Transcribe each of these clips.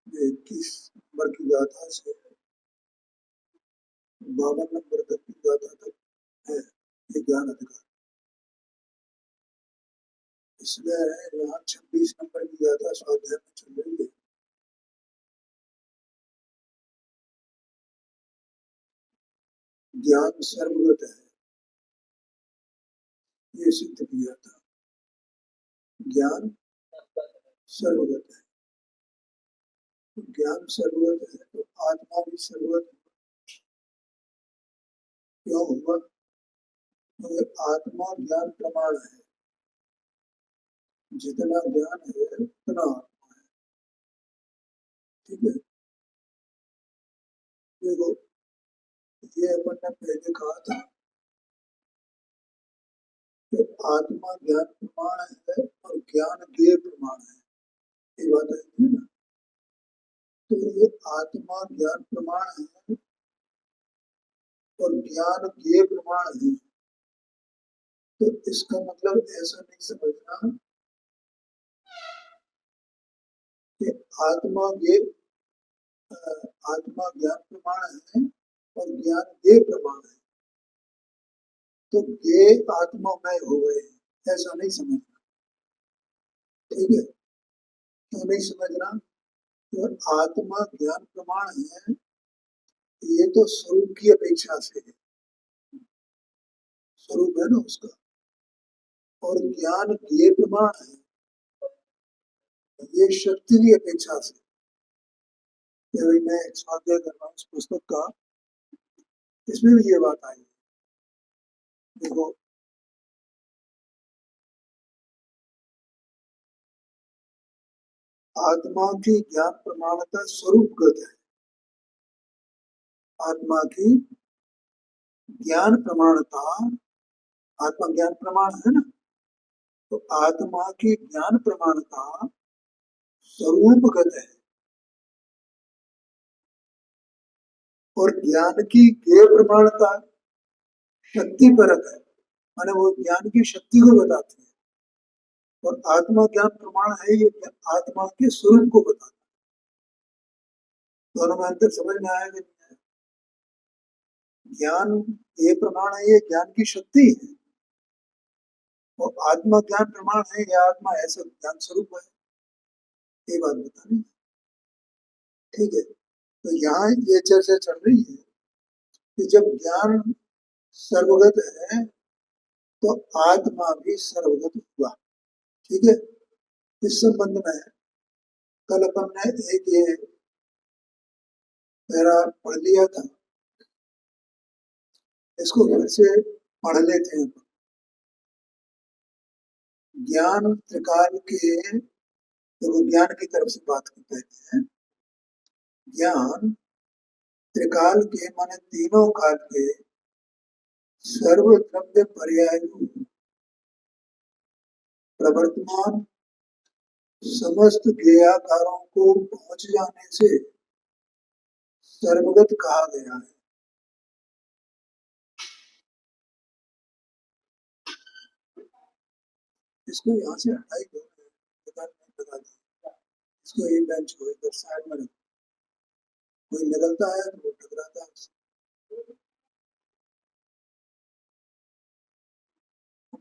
21 number की गाथा से 52 नंबर तक की गाथा तक है ये ज्ञान अधिकार। इसलिए यहाँ 26 नंबर की गाथा स्वाध्याय में चल रही है। ज्ञान सर्वगत है, ये सिद्ध किया था। ज्ञान सर्वगत है, तो ज्ञान सर्वगत है तो आत्मा भी सर्वगत क्यों हुआ? तो आत्मा ज्ञान प्रमाण है, जितना ज्ञान है उतना आत्मा है। ठीक है, देखो ये अपन ने पहले कहा था कि आत्मा ज्ञान प्रमाण है और ज्ञान ज्ञेय प्रमाण है, ये बात है ना। तो ये आत्मा ज्ञान प्रमाण है और ज्ञान ज्ञेय प्रमाण है, तो इसका मतलब ऐसा नहीं समझना कि आत्मा ज्ञेय आत्मा ज्ञान प्रमाण है और ज्ञान ज्ञेय प्रमाण है, तो ज्ञेय आत्मामय हो गए, ऐसा नहीं समझना। ठीक है, क्यों नहीं समझना? तो आत्मा ज्ञान प्रमाण है, ये तो स्वरूप की अपेक्षा से है, स्वरूप है ना उसका। और ज्ञान ज्ञेय प्रमाण है, ये शक्ति की अपेक्षा से। मैं स्वाध्याय कर रहा हूँ इस पुस्तक का, इसमें भी ये बात आई। देखो आत्मा की ज्ञान प्रमाणता स्वरूपगत है, आत्मा की ज्ञान प्रमाणता, आत्मा ज्ञान प्रमाण है ना, तो आत्मा की ज्ञान प्रमाणता स्वरूपगत है और ज्ञान की ज्ञेय प्रमाणता शक्ति परक है, माने वो ज्ञान की शक्ति को बताती है। और आत्मा ज्ञान प्रमाण है, ये आत्मा के स्वरूप को बताता है। दोनों में अंतर समझ में आया कि नहीं? ज्ञान ये प्रमाण है, ये ज्ञान की शक्ति है, और आत्मा ज्ञान प्रमाण है, ये आत्मा ऐसा ज्ञान स्वरूप है, ये बात बतानी। ठीक है, तो यहाँ ये चर्चा चल रही है कि जब ज्ञान सर्वगत है तो आत्मा भी सर्वगत हुआ। ठीक है, इस संबंध में कल अपन ने एक ये पैरा पढ़ लिया था, इसको फिर से पढ़ लेते हैं। ज्ञान त्रिकाल के, देखो ज्ञान की तरफ से बात करते हैं। ज्ञान त्रिकाल के माने तीनों काल के सर्वद्रव्य पर्याय प्रवर्तमान समस्त ज्ञेयाकारों को पहुंच जाने से सर्वगत कहा गया है। इसको यहाँ से हटाई दो, लगा दो इसको, एक बेंच को इधर साइड में रखो, कोई निकलता है तो वो टकराता है,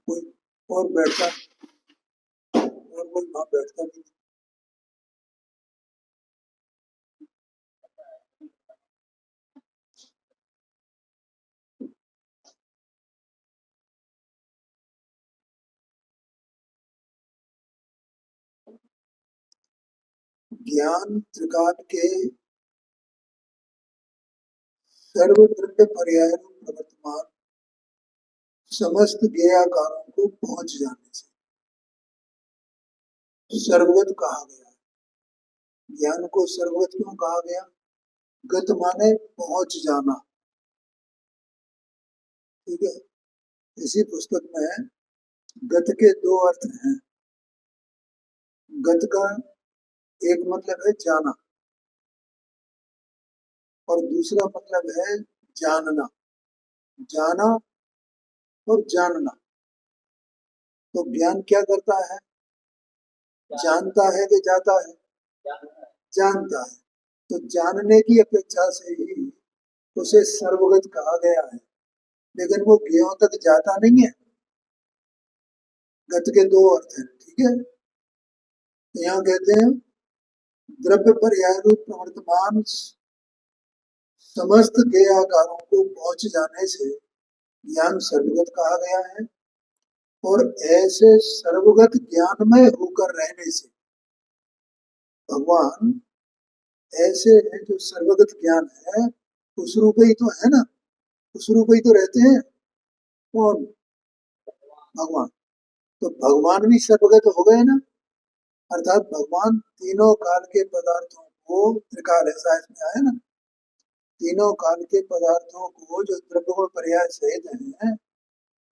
कोई और बैठता, और कोई वहां बैठता नहीं। ज्ञान त्रिकाल के सर्वद्रव्य पर्याय प्रवर्तमान समस्त ज्ञेयाकारों को पहुंच जाने से सर्वगत कहा गया। ज्ञान को सर्वगत क्यों कहा गया? गत माने पहुंच जाना। ठीक है, इसी पुस्तक में गत के दो अर्थ हैं। गत का एक मतलब है जाना और दूसरा मतलब है जानना। जाना और जानना, तो ज्ञान क्या करता है? जानता है कि जाता है? जानता है, तो जानने की अपेक्षा से ही उसे सर्वगत कहा गया है। लेकिन वो ज्ञों तक जाता नहीं है। गत के दो अर्थ हैं, ठीक है। तो यहाँ कहते हैं द्रव्य पर्याय रूप प्रवर्तमान समस्त ज्ञेय आकारों को पहुंच जाने से ज्ञान सर्वगत कहा गया है, और ऐसे सर्वगत ज्ञानमय होकर रहने से भगवान ऐसे हैं जो सर्वगत ज्ञान है, उस रूप ही तो है ना, उस रूप ही तो रहते हैं। कौन? भगवान। तो भगवान भी सर्वगत हो गए ना, अर्थात भगवान तीनों काल के पदार्थों को, त्रिकाल ऐसा इसमें आया ना, तीनों काल के पदार्थों को जो द्रव्य गुण पर्याय सहित हैं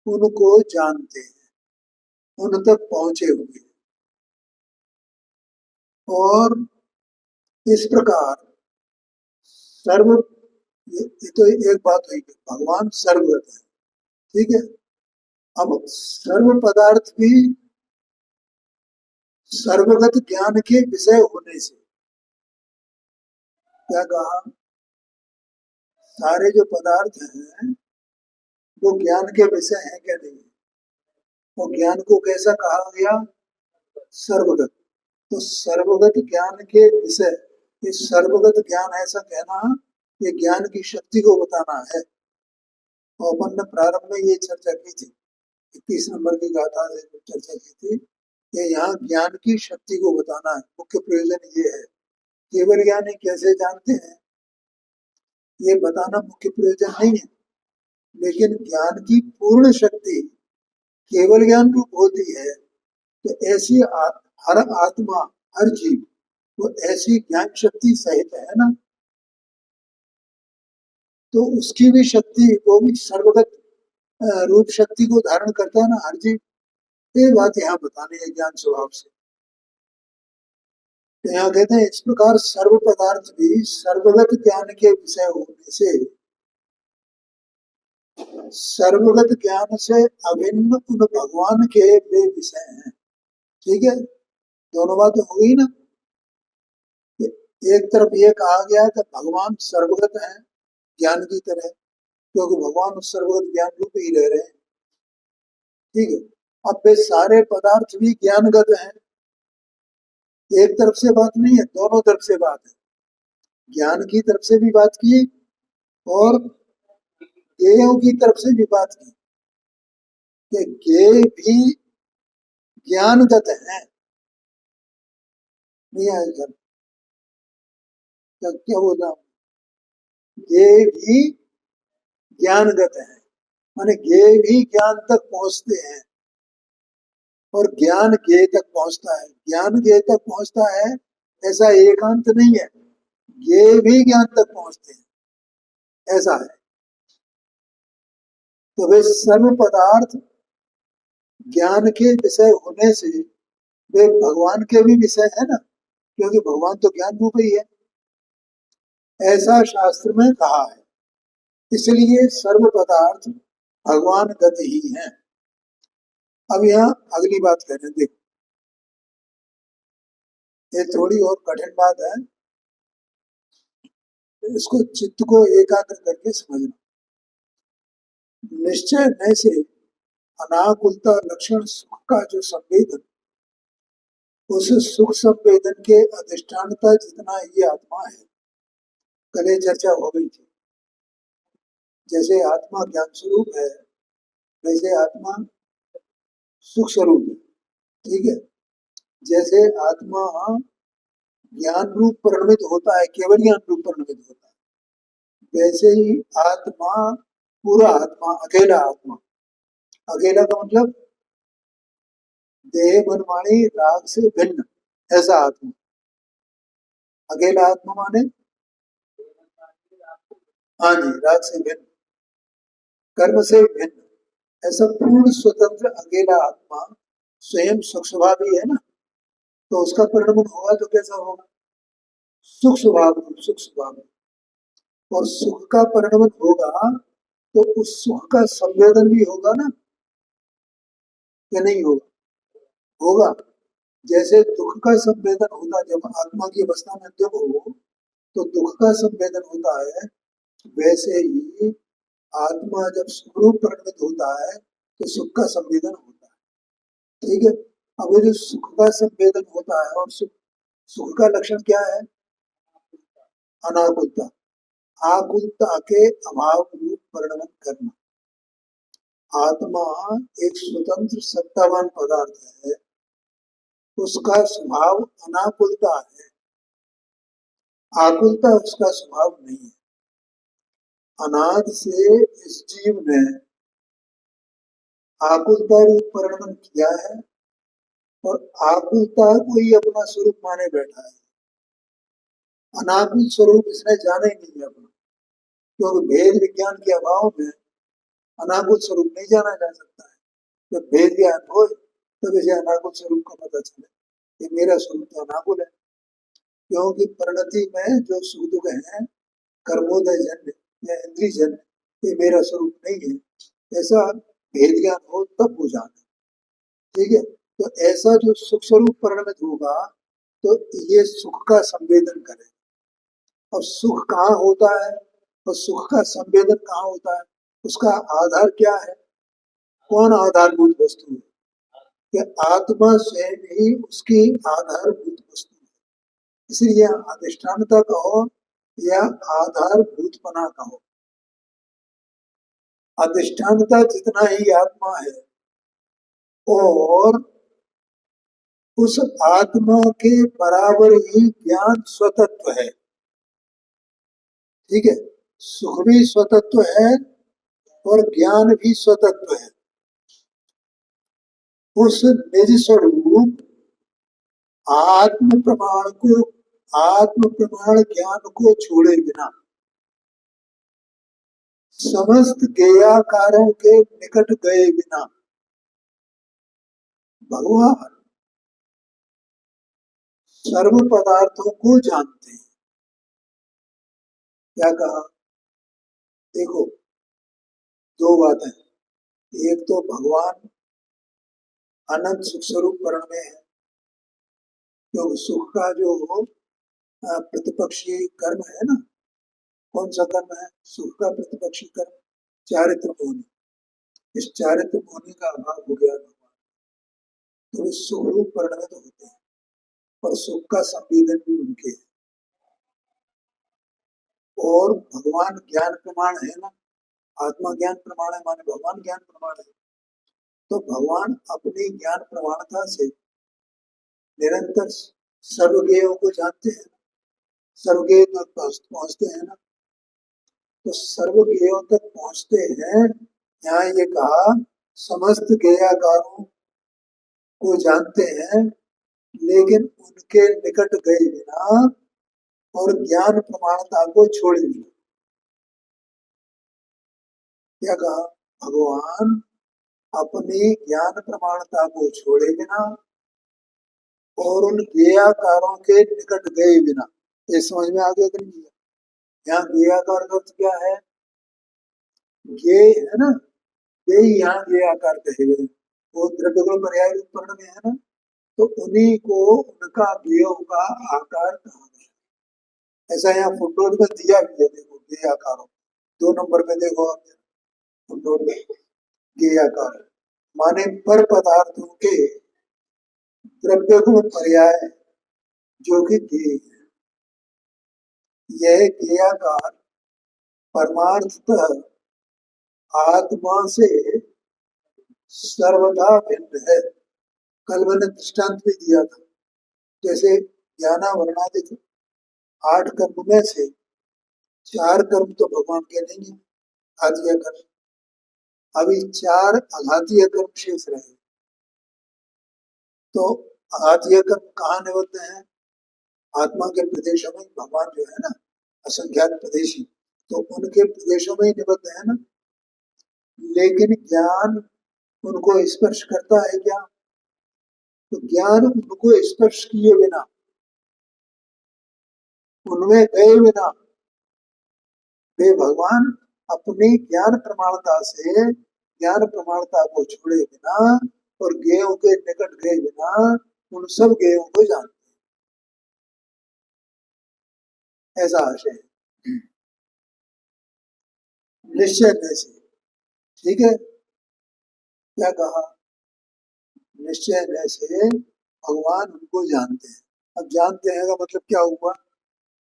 उनको जानते हैं, उन तक पहुंचे हुए। और इस प्रकार सर्व, ये तो एक बात हुई कि भगवान सर्वगत है, ठीक है। अब सर्व पदार्थ भी सर्वगत ज्ञान के विषय होने से, क्या कहा, सारे जो पदार्थ हैं वो ज्ञान के विषय हैं क्या? नहीं। और ज्ञान को कैसा कहा गया? सर्वगत। तो सर्वगत ज्ञान के विषय, ये सर्वगत ज्ञान ऐसा कहना, ये ज्ञान की शक्ति को बताना है। और अपन ने प्रारंभ में ये चर्चा की थी, 21 नंबर की गाथा से चर्चा की थी कि यहाँ ज्ञान की शक्ति को बताना है। मुख्य प्रयोजन ये है, केवल ज्ञान ही कैसे जानते हैं ये बताना मुख्य प्रयोजन नहीं है, लेकिन ज्ञान की पूर्ण शक्ति केवल ज्ञान रूप होती है। तो ऐसी हर आत्मा, हर जीव वो ऐसी ज्ञान शक्ति सहित है ना, तो उसकी भी शक्ति, वो भी सर्वगत रूप शक्ति को धारण करता है ना हर जीव। ये बात यहाँ बतानी है ज्ञान स्वभाव से। तो यहाँ कहते हैं इस प्रकार सर्व पदार्थ भी सर्वगत ज्ञान के विषय होने से सर्वगत ज्ञान से अभिन्न उन भगवान के वे विषय हैं। ठीक है, दोनों बातें हो गई ना। एक तरफ ये कहा गया कि भगवान सर्वगत हैं ज्ञान की तरह, क्योंकि भगवान उस सर्वगत ज्ञान रूप ही रह रहे हैं। ठीक है, अब वे सारे पदार्थ भी ज्ञानगत हैं। एक तरफ से बात नहीं है, दोनों तरफ से बात है। ज्ञान की तरफ से भी बात की और ज्ञेयों की तरफ से भी बात की कि ज्ञेय भी ज्ञानगत हैं। नहीं आएगा क्या बोल रहा हूं? ज्ञेय भी ज्ञानगत है, माने ज्ञेय भी ज्ञान तक पहुंचते हैं और ज्ञान ज्ञेय तक पहुंचता है। ज्ञान ज्ञेय तक पहुंचता है ऐसा एकांत नहीं है, ज्ञेय भी ज्ञान तक पहुंचते हैं, ऐसा है। तो वे सर्व पदार्थ ज्ञान के विषय होने से वे भगवान के भी विषय है ना, क्योंकि भगवान तो ज्ञान रूप ही है, ऐसा शास्त्र में कहा है। इसलिए सर्व पदार्थ भगवान गत ही हैं। अब यहाँ अगली बात कह रहे हैं, देखो ये थोड़ी और कठिन बात है, इसको चित्त को एकाग्र करके समझना। निश्चय न से अनाकुलता लक्षण सुख का जो संवेदन, उस सुख संवेदन के अधिष्ठानता जितना ही आत्मा है। कल चर्चा हो गई थी, जैसे आत्मा ज्ञान स्वरूप है वैसे आत्मा सुख स्वरूप है। ठीक है, जैसे आत्मा ज्ञान रूप परिणमित होता है, केवल ज्ञान रूप परिणमित होता है, वैसे ही आत्मा, पूरा आत्मा, अकेला आत्मा, अकेला का मतलब देह मन वाणी राग से भिन्न, ऐसा आत्मा। अकेला आत्मा माने, हाँ जी, राग से भिन्न, कर्म से भिन्न, ऐसा पूर्ण स्वतंत्र अकेला आत्मा स्वयं सुख स्वभावी है ना। तो उसका परिणमन होगा तो कैसा होगा? सुख स्वभाव, सुख स्वभाव। और सुख का परिणमन होगा तो उस सुख का संवेदन भी होगा ना, या नहीं होगा? होगा। जैसे दुख का संवेदन होता है, जब आत्मा की अवस्था में दुख हो तो दुख का संवेदन होता है, वैसे ही आत्मा जब सुखरूप परिणत होता है तो सुख का संवेदन होता है। ठीक है। अब वो जो सुख का संवेदन होता है, और सुख सुख का लक्षण क्या है? अनाकुलता। आकुलता के अभाव रूप वर्णन करना। आत्मा एक स्वतंत्र सत्तावान पदार्थ है, उसका स्वभाव अनाकुलता है, आकुलता उसका स्वभाव नहीं है। अनादि से इस जीव ने आकुलता रूप वर्णन किया है और आकुलता को ही अपना स्वरूप माने बैठा है। अनाकुल स्वरूप इसने जाना ही नहीं है अपना, क्योंकि भेद विज्ञान के अभाव में अनाकुल स्वरूप नहीं जाना जा सकता है। जब भेद ज्ञान हो तब इसे अनाकुल स्वरूप का पता चले, ये मेरा स्वरूप तो अनाकुल है। क्योंकि परिणति में जो सुख दुख है कर्मोदय जन्य या इंद्रिय जन्य, ये मेरा स्वरूप नहीं है। ऐसा भेद ज्ञान हो तब वो जाने। ठीक है। तो ऐसा जो सुख स्वरूप परिणमित होगा तो ये सुख का संवेदन करे। और सुख कहाँ होता है और सुख का संवेदन कहाँ होता है, उसका आधार क्या है? कौन आधारभूत वस्तु है? कि आत्मा स्वयं ही उसकी आधारभूत वस्तु है। इसलिए अधिष्ठानता कहो या आधारभूतपना कहो, अधिष्ठानता जितना ही आत्मा है और उस आत्मा के बराबर ही ज्ञान स्वतत्व है। ठीक है। सुख भी स्वतत्व है और ज्ञान भी स्वतत्व है। उस निज स्वरूप आत्म प्रमाण को, आत्म प्रमाण ज्ञान को छोड़े बिना समस्त ज्ञेयाकारों के निकट गए बिना भगवान सर्व पदार्थों को जानते हैं। क्या कहा? देखो, दो बातें। एक तो भगवान अनंत सुख स्वरूप वर्ण में है, क्योंकि सुख का जो प्रतिपक्षी कर्म है ना, कौन सा कर्म है? सुख का प्रतिपक्षी कर्म चारित्र मोहनी। इस चारित्र मोहनी का अभाव हो गया भगवान, तो वे सुख रूप परिणत होते हैं और सुख का संवेदन भी उनके है। और भगवान ज्ञान प्रमाण है ना, आत्मा ज्ञान प्रमाण है, माने भगवान ज्ञान प्रमाण है। तो भगवान अपनी ज्ञान प्रमाणता से निरंतर सर्वज्ञों को जानते हैं, सर्वज्ञ तक पहुंचते हैं ना। तो सर्वज्ञों तक पहुंचते हैं, यहाँ ये कहा समस्त ज्ञेयाकारों को जानते हैं, लेकिन उनके निकट गए बिना और ज्ञान प्रमाणता को छोड़े बिना। क्या कहा? भगवान अपनी ज्ञान प्रमाणता को छोड़े बिना और उन ज्ञेयाकारों के निकट गए बिना। ये समझ में आ गया कि नहीं? यहाँ ज्ञेयाकार का अर्थ क्या है? ज्ञेय है ना, यही यहाँ ज्ञेयाकार कहे गए। वो द्रव्य गुण पर्याय रूप वर्ण में है ना, तो उन्हीं को उनका ज्ञेय का आकार कहा गया। ऐसा यहाँ फुटनोट में दिया भी है, देखो ज्ञेयाकारों 2 नंबर पे देखो आप फुटनोट में, ज्ञेयाकार माने पर पदार्थों के द्रव्य गुण पर्याय जो कि ज्ञेय है। यह ज्ञेयाकार परमार्थतः आत्मा से सर्वथा भिन्न है। कल मैंने दृष्टांत भी दिया था, जैसे ज्ञानावरणादि 8 कर्म में से 4 कर्म तो भगवान के नहीं है, घातीय कर्म। अभी 4 अघातीय कर्म शेष रहे। तो अघातीय कर्म कहाँ निबद्ध है? आत्मा के प्रदेशों में। भगवान जो है ना असंख्यात प्रदेशी, तो उनके प्रदेशों में ही निबद्ध है ना। लेकिन ज्ञान उनको स्पर्श करता है क्या? तो ज्ञान उनको स्पर्श किए बिना, उनमें गए बिना वे भगवान अपनी ज्ञान प्रमाणता से ज्ञान प्रमाणता को छोड़े बिना और ज्ञेयों के निकट गए बिना उन सब ज्ञेयों को जानते हैं, ऐसा आशय है। निश्चय में से, ठीक है, क्या कहा, निश्चय में से भगवान उनको जानते हैं। अब जानते हैं का मतलब क्या हुआ,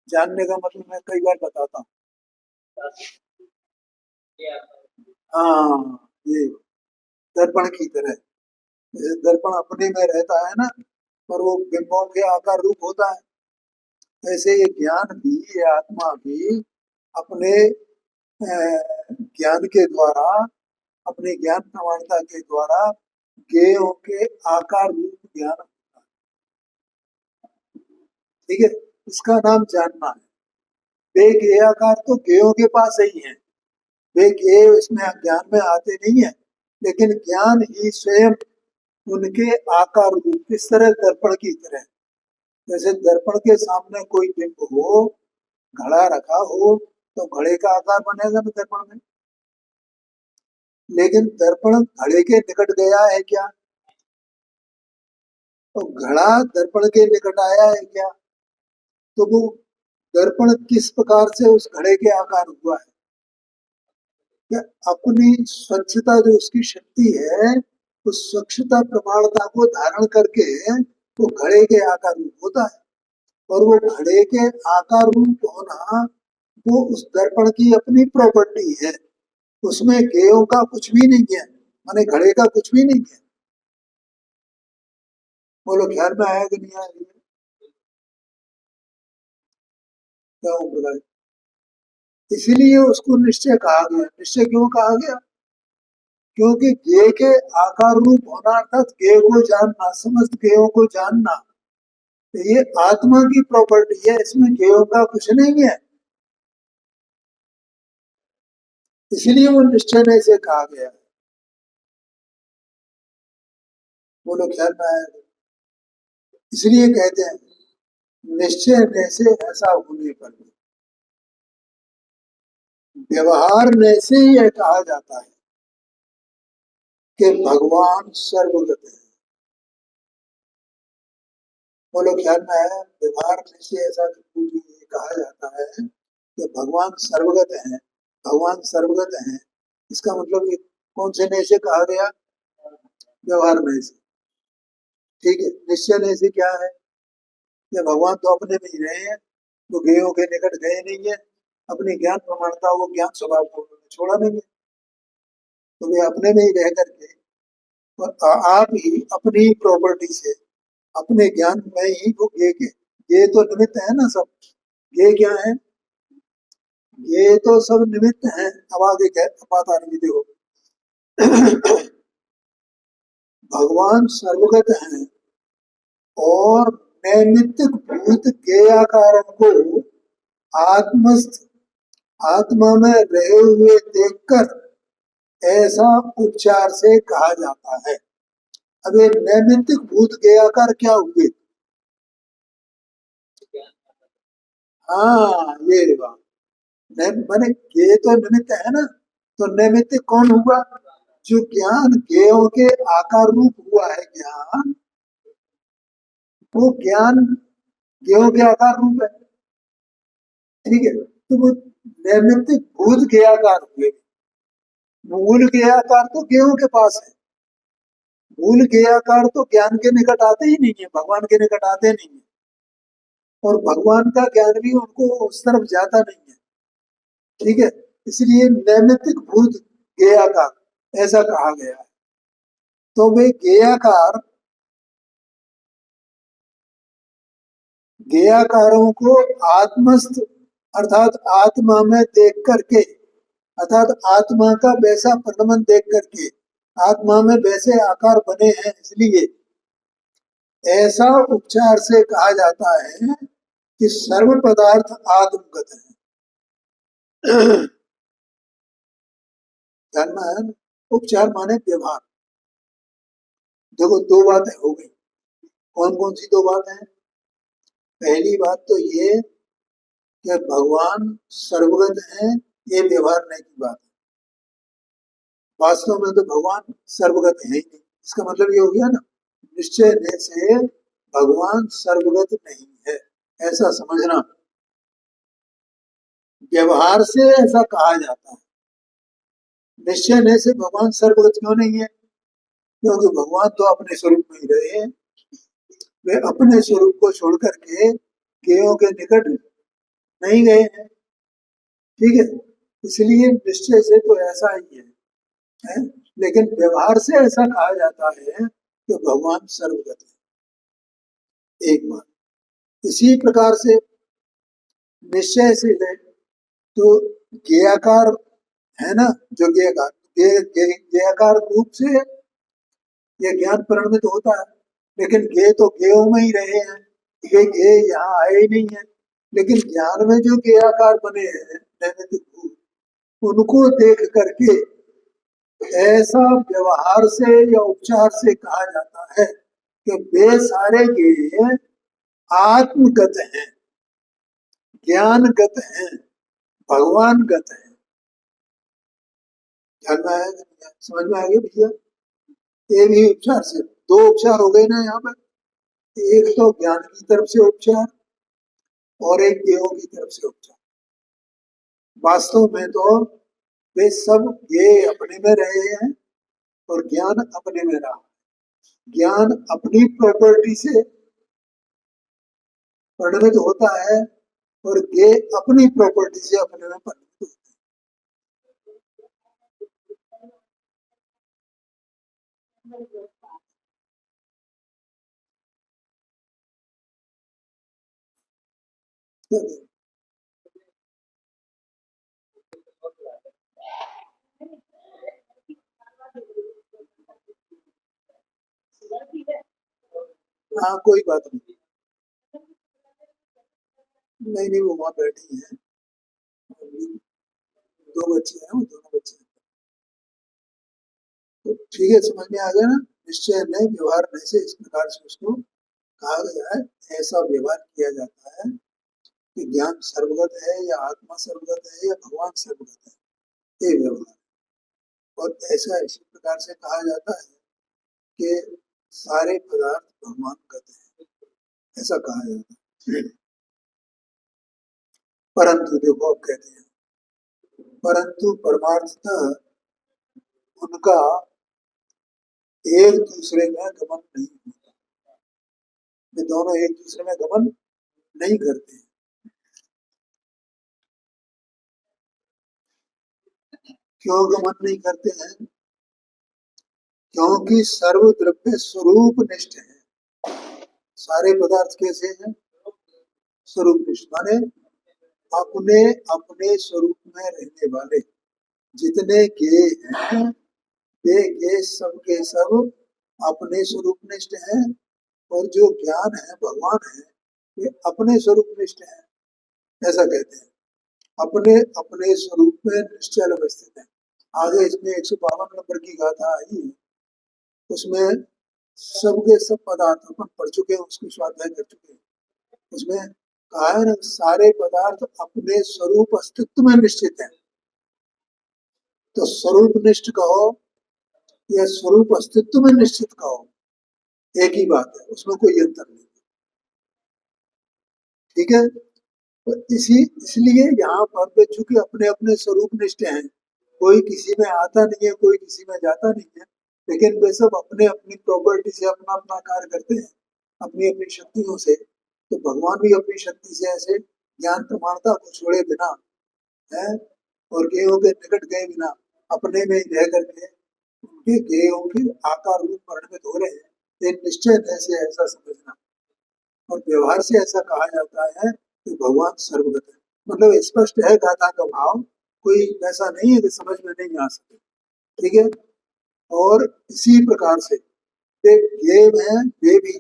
जानने का मतलब मैं कई बार बताता हूँ। हाँ, ये दर्पण की तरह, जैसे दर्पण अपने में रहता है ना, पर वो बिंबों के आकार रूप होता है, वैसे ये ज्ञान भी, ये आत्मा भी अपने ज्ञान के द्वारा, अपने ज्ञान प्रमाणता के द्वारा ज्ञेयों के आकार रूप ज्ञान होता है, ठीक है, इसका नाम जानना है। वे ज्ञेय आकार तो ज्ञेयों के पास ही है, वे ज्ञेय इसमें ज्ञान में आते नहीं है, लेकिन ज्ञान ही स्वयं उनके आकार रूप, किस तरह, दर्पण की तरह। जैसे दर्पण के सामने कोई बिंब हो, घड़ा रखा हो, तो घड़े का आकार बनेगा ना दर्पण में, लेकिन दर्पण घड़े के निकट गया है क्या, तो घड़ा दर्पण के निकट आया है क्या, तो वो दर्पण किस प्रकार से उस घड़े के आकार हुआ है, कि अपनी स्वच्छता, जो उसकी शक्ति है, उस स्वच्छता प्रमाणता को धारण करके वो घड़े के आकार रूप होता है। और वो घड़े के आकार रूप होना, वो उस दर्पण की अपनी प्रॉपर्टी है, उसमें ज्ञेयों का कुछ भी नहीं है, माने घड़े का कुछ भी नहीं है। बोलो ख्याल में आया कि नहीं आया, क्या बोला, इसीलिए उसको निश्चय कहा गया। निश्चय क्यों कहा गया, क्योंकि ज्ञेय के आकार रूप होना अर्थात ज्ञेय को जानना, समस्त ज्ञेयों को जानना, तो ये आत्मा की प्रॉपर्टी है, इसमें ज्ञेयों का कुछ नहीं है, इसलिए वो निश्चय ने से कहा गया। बोलो ख्याल में आया, इसलिए कहते हैं निश्चय ने से ऐसा होने पर भी व्यवहार ने से यह कहा जाता है कि भगवान सर्वगत है। बोलो ख्याल में आया, व्यवहार में से ऐसा ये कहा जाता है कि भगवान सर्वगत है, भगवान सर्वगत है, इसका मतलब ये कौन से नय से कहा गया, व्यवहार में से, ठीक है। निश्चय नय से क्या है, ये भगवान तो अपने में ही रहे हैं, तो ज्ञेयों के निकट गए नहीं है, अपनी ज्ञान प्रमाणता, वो ज्ञान स्वभाव को उन्होंने छोड़ा नहीं है, तो वे अपने में ही रह करके, और आप ही अपनी प्रॉपर्टी से, अपने ज्ञान में ही वो ये तो निमित्त है ना सब, ये क्या है, ये तो सब निमित्त हैं। अब आगे बात आ रही, देखो भगवान सर्वगत हैं और नैमित्तिक भूत ज्ञेयाकारों को आत्मस्थ, आत्मा में रहे हुए देखकर ऐसा उपचार से कहा जाता है। अब ये नैमित्तिक भूत ज्ञेयाकार क्या हुए, हाँ ये बात, मैंने ये तो निमित्त है ना, तो नैमित्तिक कौन हुआ, जो ज्ञान ज्ञेयों के आकार रूप हुआ है ज्ञान, वो ज्ञान ज्ञेयों के आकार रूप है, ठीक है, तो वो नैमित्तिक भूत के आकार हुए। मूल के आकार तो ज्ञेयों के पास है, मूल के आकार तो ज्ञान के निकट आते ही नहीं है, भगवान के निकट आते नहीं है, और भगवान का ज्ञान भी उनको उस तरफ जाता नहीं है, ठीक है, इसलिए नैमित्तिक भूत ज्ञेयाकार ऐसा कहा गया है। तो वे ज्ञेयाकार, ज्ञेयाकारों को आत्मस्थ अर्थात आत्मा में देख करके, अर्थात आत्मा का वैसा प्रगमन देख करके, आत्मा में वैसे आकार बने हैं, इसलिए ऐसा उपचार से कहा जाता है कि सर्व पदार्थ आत्मगत है। जानना है, उपचार माने व्यवहार। देखो दो बातें हो गई, कौन कौन सी दो बातें हैं, पहली बात तो ये कि भगवान सर्वगत हैं, ये व्यवहार नहीं की बात है, वास्तव में तो भगवान सर्वगत है ही नहीं, इसका मतलब ये हो गया ना, निश्चय से भगवान सर्वगत नहीं है, ऐसा समझना। व्यवहार से ऐसा कहा जाता है, निश्चय नहीं से भगवान सर्वगत क्यों नहीं है? क्योंकि भगवान तो अपने स्वरूप में ही रहे हैं, वे अपने स्वरूप को छोड़ करके ज्ञेयों के निकट नहीं गए हैं। ठीक है, इसलिए निश्चय से तो ऐसा ही है? लेकिन व्यवहार से ऐसा कहा जाता है कि भगवान सर्वगत है। एक बात इसी प्रकार से निश्चय से है तो ज्ञेयाकार है ना, जो ज्ञेयकार ज्ञेयाकार रूप से ये ज्ञान परिणमित होता है, लेकिन ज्ञेय तो ज्ञेयों में ही रहे हैं, ये ज्ञेय यहाँ आए ही नहीं है। लेकिन ज्ञान में जो ज्ञेयाकार बने हैं नैमित्तिक भूत, उनको देख करके ऐसा व्यवहार से या उपचार से कहा जाता है कि वे सारे ज्ञेय आत्मगत हैं, ज्ञानगत हैं, भगवानगत हैं। ध्यान में आया? समझ में आ गया भैया? एक ही उपचार से दो उपचार हो गए ना यहाँ पर, एक तो ज्ञान की तरफ से उपचार और एक ज्ञेयों की तरफ से उपचार। वास्तव में तो वे सब ये अपने में रहे हैं और ज्ञान अपने में रहा। ज्ञान अपनी प्रॉपर्टी से परिणमित होता है और ये अपनी प्रॉपर्टी से अपने में परिणमित होता है। हाँ, कोई बात नहीं। नहीं नहीं, वो वहां बैठी है, दो बच्चे हैं, वो दोनों बच्चे हैं। तो ठीक है, समझ में आ गया ना? निश्चय नहीं, व्यवहार नहीं से इस प्रकार से उसको कहा गया है। ऐसा व्यवहार किया जाता है कि ज्ञान सर्वगत है या आत्मा सर्वगत है या भगवान सर्वगत है, ये व्यवहार। और ऐसा इसी प्रकार से कहा जाता है कि सारे पदार्थ भगवान गत है, ऐसा कहा जाता है। परंतु देखो, अब कहते हैं परंतु परमार्थतः उनका एक दूसरे में गमन नहीं होता। वे दोनों एक दूसरे में गमन नहीं करते। क्यों गमन नहीं करते हैं? क्योंकि सर्वद्रव्य स्वरूप निष्ठ है। सारे पदार्थ कैसे हैं? स्वरूप निष्ठ, माने अपने अपने स्वरूप में रहने वाले। जितने ज्ञेय हैं वे ज्ञेय सब के सब अपने स्वरूप निष्ठ हैं, और जो ज्ञान है भगवान है वे अपने स्वरूप निष्ठ है, ऐसा कहते हैं। अपने अपने स्वरूप में निश्चल अवस्थित है। आगे इसमें 152 नंबर की गाथा आई है, उसमें सबके सब पदार्थ अपन पढ़ चुके हैं, उसको स्वाध्याय कर चुके हैं। उसमें कहा है ना, सारे पदार्थ अपने स्वरूप अस्तित्व में निश्चित है। तो स्वरूप निष्ठ कहो या स्वरूप अस्तित्व में निश्चित कहो, एक ही बात है, उसमें कोई अंतर नहीं। ठीक है, तो इसलिए यहाँ पर वे चूंकि अपने अपने स्वरूप निष्ठ हैं, कोई किसी में आता नहीं है, कोई किसी में जाता नहीं है, लेकिन वे सब अपने अपनी प्रॉपर्टी से अपना अपना कार्य करते हैं, अपनी अपनी शक्तियों से। तो भगवान भी अपनी शक्ति से ऐसे ज्ञान प्रमाणता को छोड़े बिना है और ज्ञेयों के निकट गए बिना अपने में ही रह करके उनके ज्ञेयों के आकार रूप परिणमित हो रहे हैं। ये निश्चय से ऐसा समझना। और व्यवहार से ऐसा कहा जाता है कि भगवान सर्वगत है, मतलब स्पष्ट है गाथा का भाव, कोई ऐसा नहीं है कि समझ में नहीं आ सके। ठीक है, और इसी प्रकार से ये है, वे भी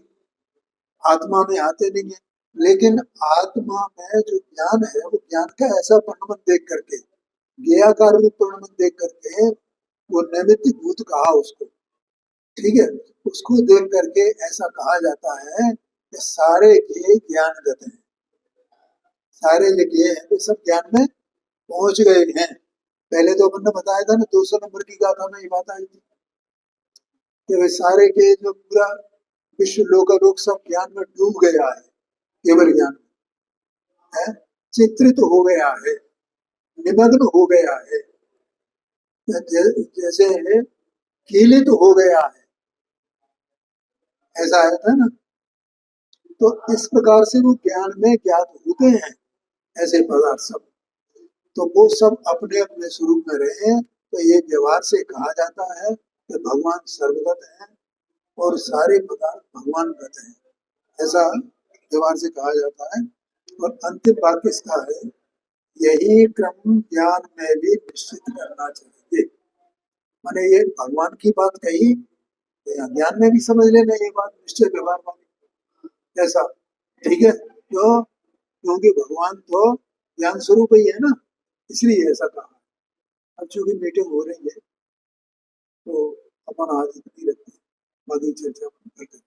आत्मा में आते नहीं है, लेकिन आत्मा में जो ज्ञान है वो ज्ञान का ऐसा परिणमन देख करके, ज्ञेयाकार रूप परिणमन देख करके, वो नैमित्तिक भूत कहा उसको। ठीक है, उसको देख करके ऐसा कहा जाता है कि सारे ज्ञेय ज्ञानगत हैं। सारे जो ज्ञेय हैं वे सब ज्ञान में पहुंच गए हैं। पहले तो अपन ने बताया था ना, 200 नंबर की गाथा में ये बात आई थी कि वे सारे ज्ञेय जो पूरा विश्व लोक सब ज्ञान में डूब गया है, केवल ज्ञान है, चित्रित हो गया है, निमग्न हो गया है, जैसे कीलित हो गया है, ऐसा आया था ना। तो इस प्रकार से वो ज्ञान में ज्ञात होते हैं ऐसे पदार्थ सब। तो वो सब अपने अपने स्वरूप में रहे हैं, तो ये व्यवहार से कहा जाता है कि भगवान सर्वगत है और सारे पदार्थ भगवानगत हैं, ऐसा व्यवहार से कहा जाता है। और अंतिम वाक्य इसका है, यही क्रम ज्ञान में भी निश्चित करना चाहिए। माने ये भगवान की बात कही, तो यहाँ ज्ञान में भी समझ लेना ये बात निश्चय व्यवहार वाली, ऐसा ठीक है। क्यों? क्योंकि भगवान तो ज्ञान स्वरूप ही है ना, इसलिए ऐसा कहा। अब चूंकि मीटिंग हो रही है, तो अपन आज इतनी रखते हैं, बाकी चर्चा अपन करते हैं।